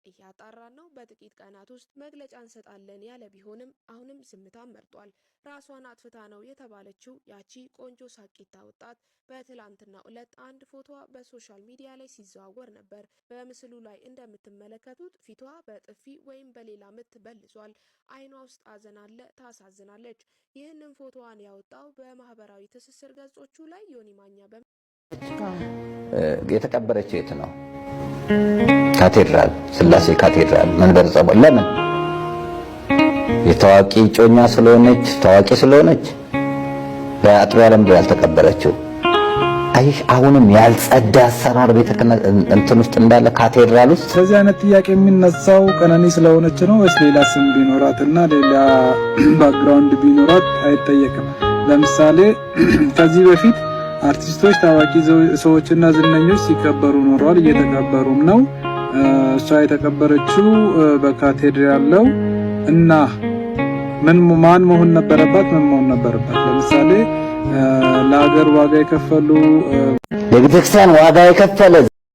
እያጣራን ነው፣ በጥቂት ቀናት ውስጥ መግለጫ እንሰጣለን ያለ ቢሆንም አሁንም ዝምታን መርጧል። ራሷን አጥፍታ ነው የተባለችው ያቺ ቆንጆ ሳቂታ ወጣት በትላንትናው ዕለት አንድ ፎቶዋ በሶሻል ሚዲያ ላይ ሲዘዋወር ነበር። በምስሉ ላይ እንደምትመለከቱት ፊቷ በጥፊ ወይም በሌላ ምት በልዟል። አይኗ ውስጥ ሐዘን አለ፣ ታሳዝናለች። ይህንን ፎቶዋን ያወጣው በማህበራዊ ትስስር ገጾቹ ላይ ዮኒ ማኛ የተቀበረችው የት ነው? ካቴድራል ስላሴ ካቴድራል መንበር ጸበል። ለምን? የታዋቂ ጮኛ ስለሆነች ታዋቂ ስለሆነች በአጥቢያ ለምዶ ያልተቀበረችው? አይሽ አሁንም ያልጸዳ አሰራር ቤተ ክህነት እንትን ውስጥ እንዳለ ካቴድራል ውስጥ። ስለዚህ አይነት ጥያቄ የሚነሳው ቀነኒ ስለሆነች ነው ወይስ ሌላ ስም ቢኖራትና ሌላ ባክግራውንድ ቢኖራት አይጠየቅም? ለምሳሌ ከዚህ በፊት አርቲስቶች ታዋቂ ሰዎችና ዝነኞች ሲከበሩ ኖረዋል፣ እየተከበሩም ነው። እሷ የተከበረችው በካቴድራል ነው እና ማን መሆን ነበረባት? ምን መሆን ነበረባት? ለምሳሌ ለሀገር ዋጋ የከፈሉ ለቤተክርስቲያን ዋጋ የከፈለ